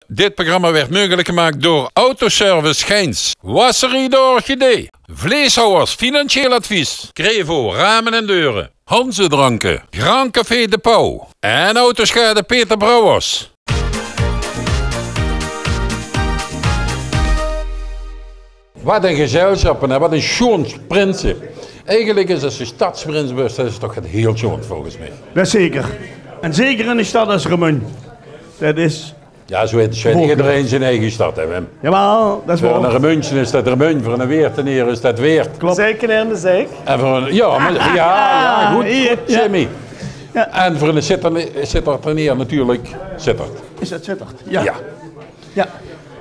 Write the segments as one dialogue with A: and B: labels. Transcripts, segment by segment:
A: Dit programma werd mogelijk gemaakt door Autoservice Geins, Wasserie de Orchidee, Vleeshouwers Financieel Advies, Crevo Ramen en Deuren, Hanze Dranken, Grand Café De Pauw en Autoschade Peter Brouwers. Wat een gezelschap en wat een schoon prinsen. Eigenlijk is als je stadsprins bent, dat is toch het heel schoon volgens mij.
B: Dat zeker. En zeker in de stad als Remun. Dat is...
A: Ja, zo weet iedereen zijn eigen stad, hè Wim.
B: Jawel, dat is
A: voor
B: waar.
A: Voor een Remuntje is dat Remun, voor een Weerteneer is dat Weert.
B: Klopt.
C: Zeker en de zeek.
A: En voor een, ja, goed, Jimmy.
B: Ja.
A: En voor een Sittard-Teneer natuurlijk Sittard.
B: Is dat Sittard? Ja.
A: Ja.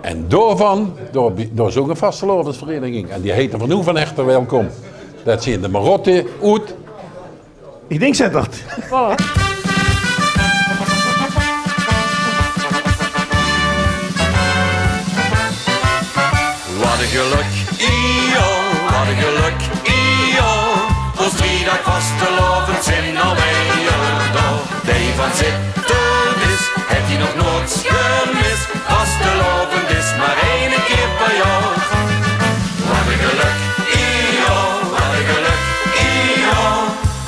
A: En daarvan, door is ook een vastelovensvereniging. En die heette van nu van echter welkom. Dat zijn de Marotte uit.
B: Ik denk Sittard.
D: Wat een geluk, wat een geluk, ons 3 dagen vastelovend zijn alweer door. Die van Sittard is, heeft hij nog nooit gemist. Vastelovend is maar 1 keer per jaar. Wat een geluk, wat een geluk,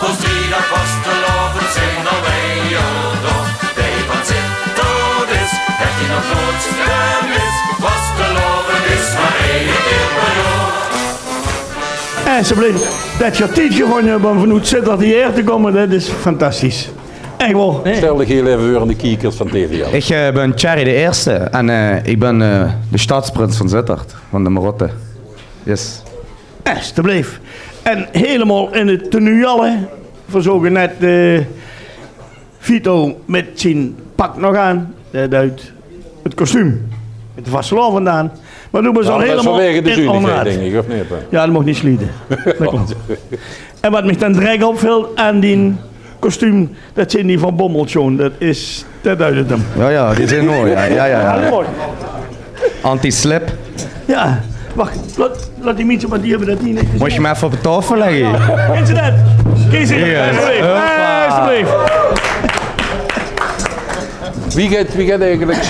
D: ons 3 dagen vastelovend zijn alweer door. Die van Sittard is, heeft hij nog nooit gemist. Vastelovend is maar 1 keer per jaar.
B: En ze bleef dat je tijd gewonnen hebben om vanuit Sittard hierheen te komen, dat is fantastisch. Echt wel.
A: Stel ik heel even weer aan de kiekers van TVL.
E: Ik ben Thierry de Eerste en ik ben de stadsprins van Sittard, van de Marotte. Yes.
B: Alsjeblieft. En helemaal in het tenualle, verzogen net Vito met zijn pak nog aan, uit het kostuum, met de vastelovend vandaan. Maar doen we zo helemaal
A: vanwege de
B: in
A: zuinigheid,
B: onraad.
A: denk ik, of niet?
B: Ja, dat mocht niet slieden. Dat klopt. En wat mij dan direct opvalt aan die kostuum, dat zijn die van Bommeltjoen. Dat is te duidelijk hem.
E: Ja, die zijn mooi. Ja.
B: Mooi.
E: Anti-slip.
B: Ja, wacht, laat die mensen, want die hebben dat niet gezien.
E: Moet je me even op de tafel leggen?
B: Ken ze dat? Kies in, alsjeblieft.
A: Wie gaat eigenlijk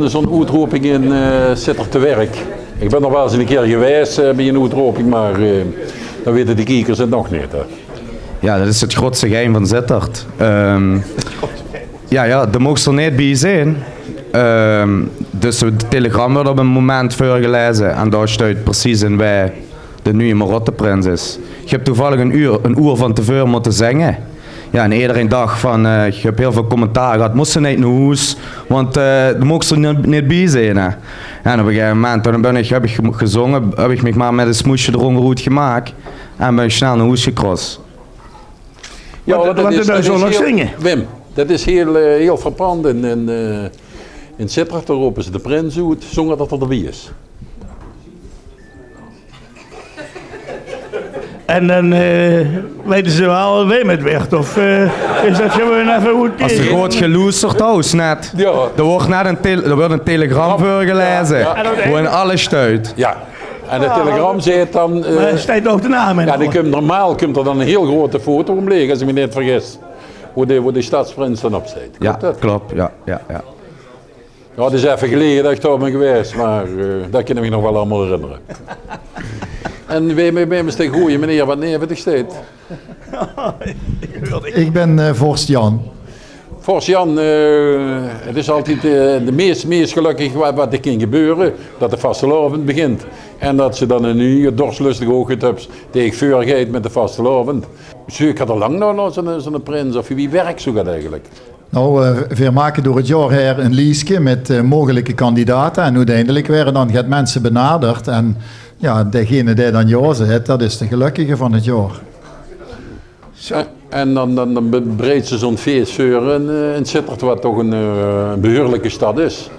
A: zo'n uitroeping in Sittard te werk? Ik ben nog wel eens een keer geweest bij een uitroeping, maar dan weten de kiekers het nog niet. Hè?
E: Ja, dat is het grootste geheim van Sittard. Ja, daar mocht er niet bij zijn. Dus de telegram werd op een moment voorgelezen en daar staat precies in bij de nieuwe Marotteprins is. Je hebt toevallig een uur van tevoren moeten zingen. Ja, en iedereen dacht van, je hebt heel veel commentaar gehad, moest ze niet naar huis, want daar mocht ze niet bij zijn. Hè. En op een gegeven moment heb ik gezongen, heb ik me maar met een smoesje erongeroet gemaakt en ben ik snel naar huis gekrost.
A: Ja, dat is
B: zo nog zingen.
A: Wim, dat is heel frappant. In Sittard roepen ze de prins uit, zongen dat er wie is.
B: En dan weten ze wel wie met werd, of is dat gewoon even goed?
E: Als er groot geloesterd thuis net.
A: Ja.
E: Er wordt net er wordt een telegram voorgelezen, waarin alles stuit.
A: Ja, en de telegram zegt dan...
B: Maar er staat ook de naam in.
A: Ja, normaal komt er dan een heel grote foto om liggen, als ik me niet vergis. Hoe de stadsprins dan op staat.
E: Ja, klopt. Ja.
A: Ja, het is even geleden dat ik daar ben geweest, maar dat kan ik me nog wel allemaal herinneren. En wie is de goeie meneer wat neven staat?
F: Ik ben Vorst Jan.
A: Vorst Jan, het is altijd de meest gelukkig wat er kan gebeuren, dat de vastelovend begint. En dat ze dan een nieuwe dorslustige ogen hebt tegen vuurigheid met de vastelovend. Zoek had er lang nog zo'n prins, of wie werkt zo dat eigenlijk?
F: Nou, we maken door het jaar her een lijstje met mogelijke kandidaten en uiteindelijk werden dan gaat mensen benaderd en ja, degene die dan ja zegt, dat is de gelukkige van het jaar.
A: En dan breidt ze zo'n feest voor in Sittard, wat toch een behoorlijke stad is.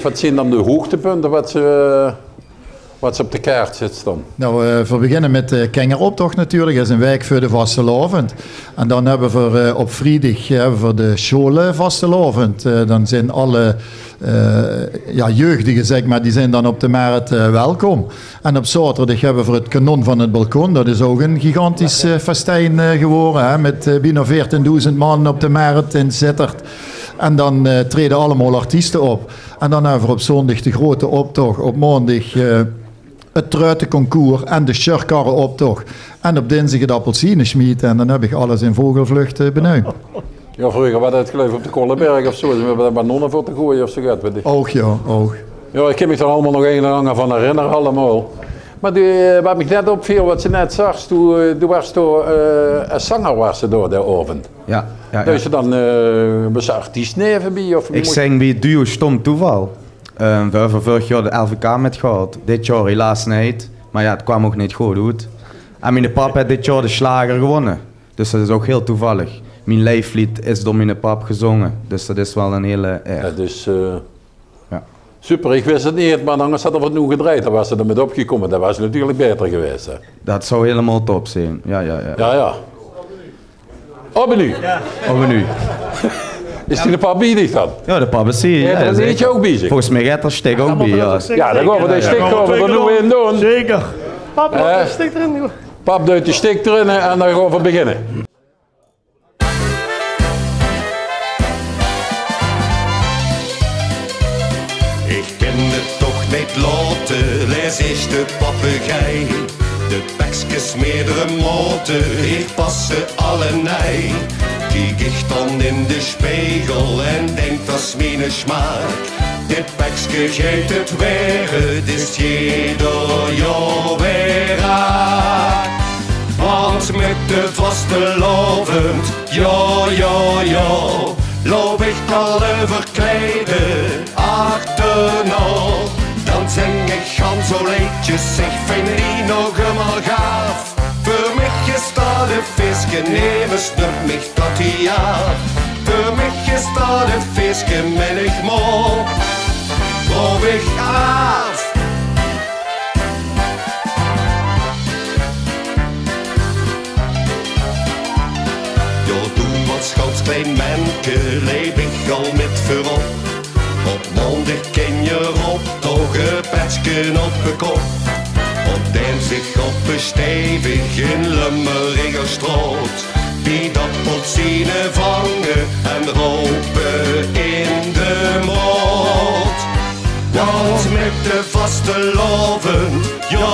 A: Wat zijn dan de hoogtepunten wat ze op de kaart zet dan?
F: Nou, we beginnen met de Kengeroptocht natuurlijk, dat is een wijk voor de vastelovend. En dan hebben we op vrijdag de Scholen vastelovend. Dan zijn alle jeugdigen, zeg maar, die zijn dan op de markt welkom. En op zaterdag hebben we het kanon van het balkon. Dat is ook een gigantisch festijn geworden, hè, met bijna 14.000 man op de markt in Sittard. En dan treden allemaal artiesten op. En dan hebben we op zondag de grote optocht. Op maandag het truitenconcours en de sherkarrenoptocht. En op dinsdag het appelsinensmiet. En dan heb ik alles in vogelvlucht benauwd.
A: Ja, vroeger was het geloof ik op de Kollenberg of zo. We hebben daar bananen voor te gooien of zo.
F: Oog, ja, oog.
A: Ja, ik kan me er allemaal nog een en ander van herinneren allemaal. Maar wat me net opviel, wat ze net zag, toen was er een zanger was er door de avond.
E: Ja.
A: Dus je dan was een artiest neven bij? Of
E: Ik zing bij het duo Stom Toeval. We hebben vorig jaar de LVK met gehad. Dit jaar helaas niet, maar ja, het kwam ook niet goed uit. En mijn pap heeft dit jaar de slager gewonnen. Dus dat is ook heel toevallig. Mijn leeflied is door mijn pap gezongen, dus dat is wel een hele eer.
A: Ja, dus, ja. Super, ik wist het niet, maar anders had er wat nieuw gedraaid. Dan was ze er met opgekomen, dat was natuurlijk beter geweest. Hè.
E: Dat zou helemaal top zijn, ja.
A: Op nu.
B: Ja.
E: Op nu.
A: Is die de pap bezig dan?
E: Ja, de pap is hier.
A: Ja, dat is ook bezig.
E: Volgens mij gaat er stik ook bij, ja.
A: Ja, dan gaan we de stik er nu in doen.
B: Zeker. Pap, doet de stik erin, joh.
A: Pap doet de stik erin en dan gaan we beginnen.
D: Ik ken het toch niet laten, lees is de papegaai. De bekskes meerdere moten, ik pas ze alle nij. Kijk ik dan in de spiegel en denk dat is mijn smaak. Dit bekske geeft het weer, het is jeder jaar weer raak. Want met de vastelovend, ja, loop ik alle verkleden achterna. Dan zing ik gaan zo leedjes, ik vind die nog helemaal gaaf. Voor mij is dat de visje, nee, we snup mich dat die af. Voor mij is dat de visje, ben ik mooi, loop ik af. Als klein manke leef ik al met voorop. Op maandag ken je op, toch een petsken op de kop. Op dinsdag op een stevig in Lummeringer straat. Die dat potsine vangen en ropen in de moord. Want met de vaste loven, ja,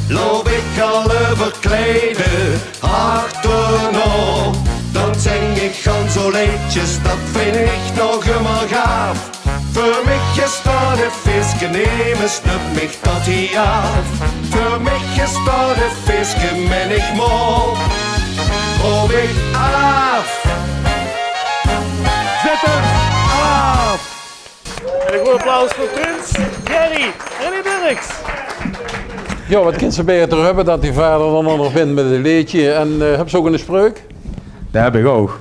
D: loop ik alle verkleden achterna. Dan zing ik gaan zo leedjes, dat vind ik nog helemaal gaaf. Voor mij is dat de visje, nemen snup mich dat die af. Voor mij is dat de visje, ben ik mooi, loop ik af.
B: Zet hem af! En een goed applaus voor Prins Gerry Dirks.
A: Ja, wat kind ze beter hebben dat die vader dan nog vindt met een leedje. En heb ze ook een spreuk?
E: Dat heb ik ook.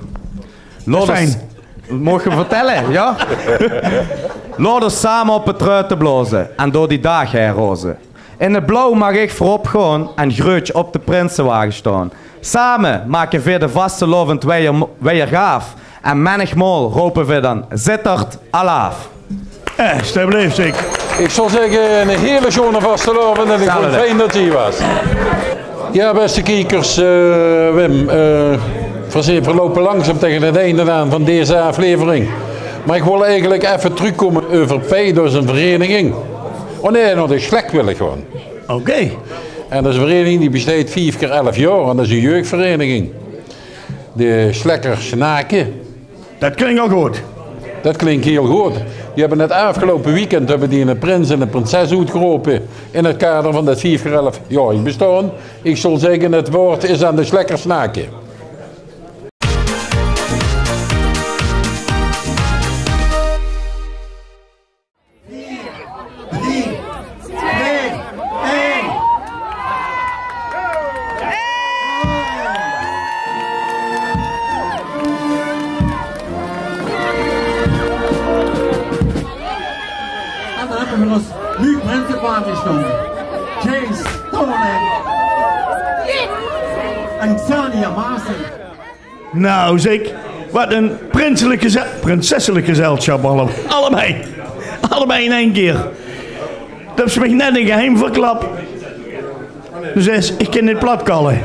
E: Laten mag je vertellen, ja? Laten we samen op het truiten blazen en door die dag heen rozen. In het blauw mag ik voorop gaan en Greutje op de prinsenwagen staan. Samen maken we de vaste lovend weer gaaf. En menigmaal roepen we dan, zittert alaaf.
B: Alsjeblieft, zeker.
A: Ik zal zeggen, een hele schone vastelovend en ik vond het fijn dat hij hier was. Ja, beste kijkers, Wim, we verlopen langzaam tegen het einde aan van deze aflevering. Maar ik wil eigenlijk even terugkomen over Peidos, een vereniging. Oh nee, nou de Schlek wil ik gewoon.
B: Oké.
A: En dat is een vereniging die bestaat 4 keer 11 jaar en dat is een jeugdvereniging. De Schlekkers Naken.
B: Dat klinkt al goed.
A: Dat klinkt heel goed. Die hebben het afgelopen weekend hebben die een prins en een prinses uitgeroepen in het kader van dat 4 keer 11 jaar bestaan. Ik zal zeggen, het woord is aan de Schlekkers Naken.
C: Nu mensen stonden. James Toland en Xania Maassen.
B: Nou zeg, wat een prinsesselijk gezelschap allebei. Allebei in één keer. Dat hebben ze mij net een geheim verklapt. Dus ik kan dit platkallen.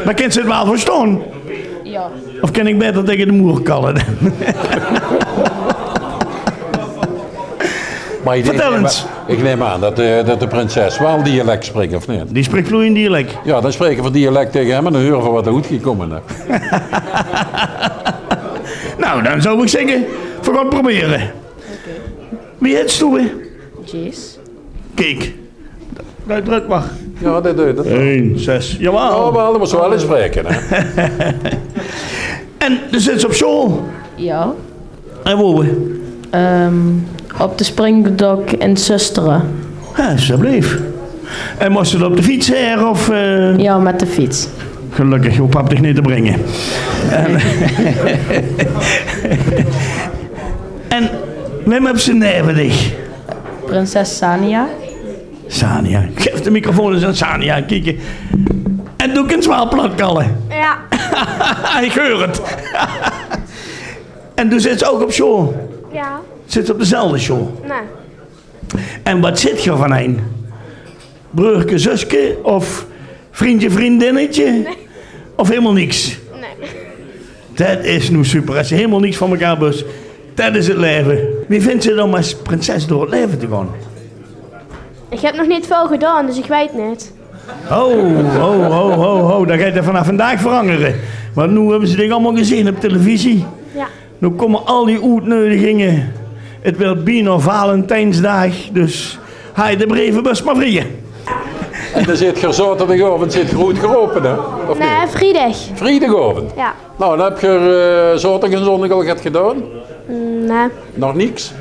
B: Maar kent ze het wel verstaan?
G: Ja.
B: Of kan ik beter tegen de moer kallen?
A: Maar
B: Vertel eens.
A: Ik neem aan dat de prinses wel dialect spreekt, of niet?
B: Die spreekt vloeiend dialect.
A: Ja, dan spreken we dialect tegen hem en dan horen we wat er goed gekomen is.
B: Nou, dan zou ik zeggen, we gaan het proberen. Wie het stoer?
G: Jace.
B: Kijk, dat druk maar.
A: Ja, dat doe je.
B: 1, 6, jawel.
A: Ja, maar we moeten wel eens spreken, hè.
B: En dus zit ze op school.
G: Ja.
B: En waar?
G: Op de springdok in Susteren.
B: Ja, alsjeblieft. En moest je op de fiets her of...
G: Ja, met de fiets.
B: Gelukkig, je pap dich niet te brengen. En wem heb ze neven dich?
G: Prinses Sania.
B: Sania. Geef de microfoon eens aan Sania, kijk. En doe ik een zwaal plat kallen.
H: Ja.
B: Ik hoor het. En dus zit ze ook op school?
H: Ja.
B: Zit ze op dezelfde school?
H: Nee.
B: En wat zit je van een? Broertje, zusje of vriendje, vriendinnetje?
H: Nee.
B: Of helemaal niks?
H: Nee.
B: Dat is nu super. Als je helemaal niks van elkaar bent, dat is het leven. Wie vindt ze dan als prinses door het leven te gaan?
H: Ik heb nog niet veel gedaan, dus ik weet niet.
B: Oh, dat gaat er vanaf vandaag veranderen. Want nu hebben ze dit allemaal gezien op televisie.
H: Ja.
B: Nu komen al die uitnodigingen. Het wordt bijna Valentijnsdag, dus ga je de brievenbus maar vrieën.
A: En dan zit je zaterdagavond goed geropen, hè? Of
H: Nee,
A: niet?
H: vrijdag.
A: Vrijdagavond?
H: Ja.
A: Nou, dan heb je zaterdag en zondag al wat gedaan?
H: Nee.
A: Nog niks?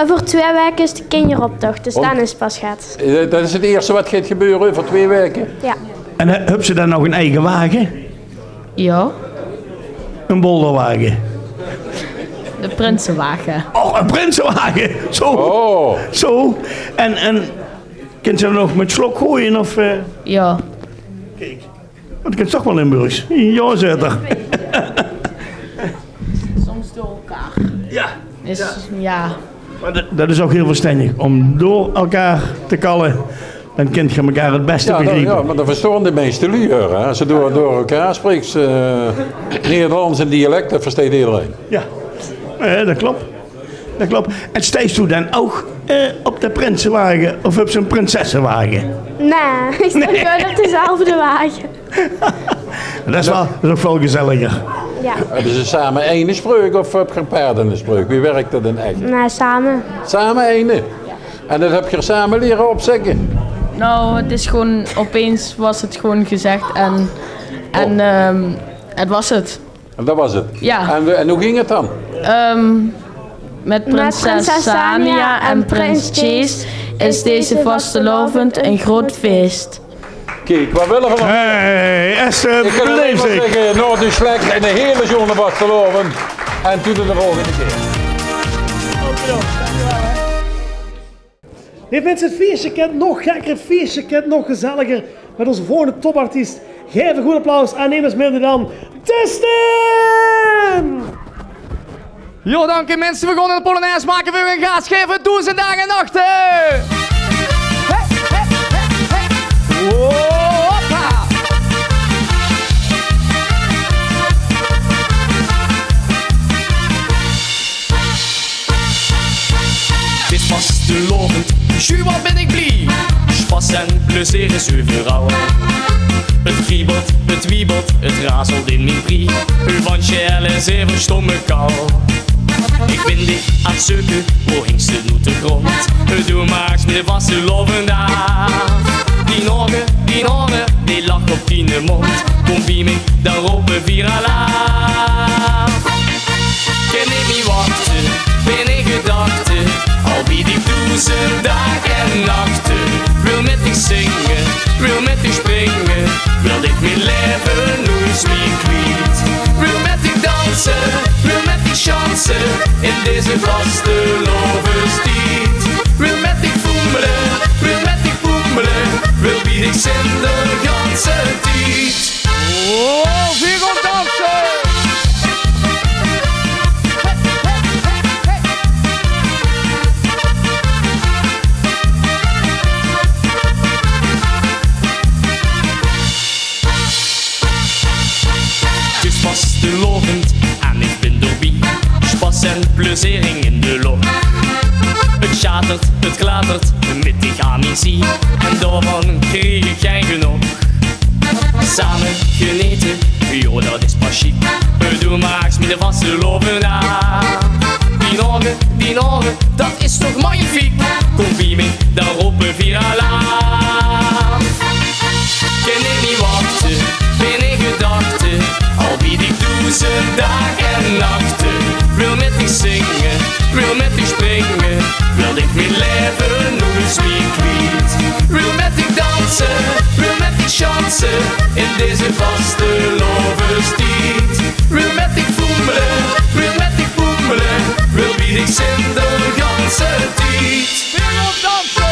H: Over 2 weken is de kinderoptocht, dus dan is het pas gaat.
A: Dat is het eerste wat gaat gebeuren voor 2 weken?
H: Ja.
B: En heb ze dan nog een eigen wagen?
G: Ja.
B: Een bolderwagen?
G: De prinsenwagen.
B: Oh, een prinsenwagen! Zo!
A: Oh.
B: Zo! En kunt ze er nog met slok gooien of...
G: Ja.
B: Kijk, dat kunt toch wel in Burgs. Ja, zeker.
G: Soms door elkaar.
B: Ja.
G: Ja.
B: Maar dat is ook heel verstandig. Om door elkaar te kallen, dan kunt je elkaar het beste begrijpen.
A: Ja, maar dat verstaan de meeste lui, hè. Als ze door elkaar spreekt, Nederlands en dialect, dat versteekt iedereen.
B: Ja, dat klopt. Dat klopt. En steeds toe dan ook op de prinsenwagen of op zijn prinsessenwagen?
H: Nee, ik sta gewoon op dezelfde wagen.
B: Dat is ook veel gezelliger.
H: Ja.
A: Hebben ze samen één spreuk of heb je paarden een spreuk? Wie werkt dat in echt?
H: Nee, samen.
A: Samen één. En dat heb je samen leren opzeggen?
G: Nou, het is gewoon, opeens was het gewoon gezegd en het was het.
A: En dat was het?
G: Ja.
A: En hoe ging het dan?
G: Met prinses Sania en prins Jace is deze vastelovend een groot feest.
A: Kijk, wat willen we nog?
B: Hey, Esther,
A: Ik kan alleen
B: beleef
A: maar
B: ik.
A: zeggen, nou dus slecht en de hele zonne vastelovend. En tot de volgende keer.
I: Lieve mensen, het feestje kent nog gekker, het feestje kent nog gezelliger met onze volgende topartiest. Geef een goed applaus aan niemand minder dan Dustin!
J: Jo, dank je mensen. We gaan een Polonaise maken. We gaan gas geven. Doen ze dagen en nachten. Hey, hey, hey, hey. Hoppa. Het is vastelovend. Ju, wat ben ik blij. Spas en plezier is overal. Het kriebelt, het wiebelt, het razelt in mijn prie. U van Shell is even stomme kou. Ik ben dit aan het zoeken, waar hing ze nu te grond? Doe maar eens meer vastelovend af. Die ogen, die lacht op die mond. Kom bij mij, dan roepen vier Allah. Ken ik niet wachten, ben ik gedachten. Al bied ik 1000 dagen en nachten. Wil met dich zingen, wil met dich springen. Wil ik mijn leven nooit meer kwijt. Wil met dich dansen, wil met dich chansen. In deze vastelovenstijd. Wil met dich voemelen, wil met dich poemelen. Wil wie ik zin de ganse tijd. Oh, wie gaat dansen? Vastelovend, in de lok. Het schatert, het klatert, met die gamizie. En daarvan kreeg ik geen genoeg. Samen geneten, joh dat is pas chic. We doen maar eens met de vaste lopen aan. Die ogen, dat is toch magnifiek. Kom bij me, dan roepen we alarm. Kan ik niet wachten, ben in gedachten. Al bied ik 1000 dagen en nachten. Wil met die zingen, wil met die springen. Wil ik mijn leven nog eens meer kwijt. Wil met die dansen, wil met die chansen. In deze vaste lovenstijd. Wil met die voemelen, wil met die poemelen. Wil bied ik zin de ganse tijd. Wil op dansen!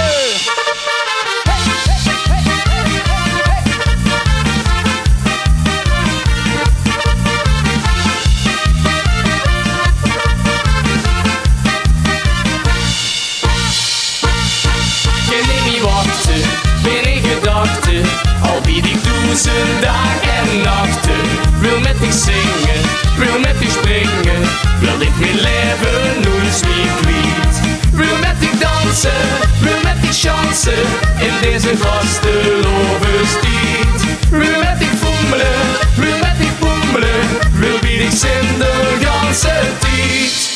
J: Al bied ik 1000 dagen en nachten. Wil met die zingen, wil met die springen. Wil ik mijn leven nog eens meer kwijt. Wil met die dansen, wil met die chansen. In deze vaste lovenstijd. Wil met die voemelen, wil met die poemelen. Wil bied ik zin de ganse tijd.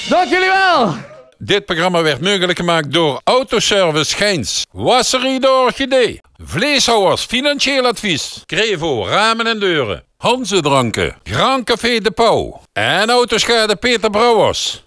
K: Dank jullie wel!
A: Dit programma werd mogelijk gemaakt door Autoservice Geins, Wasserie de Orchidee, Vleeshouwers Financieel Advies, Crevo Ramen en Deuren, Hanze Dranken, Grand Café de Pauw en Autoschade Peter Brouwers.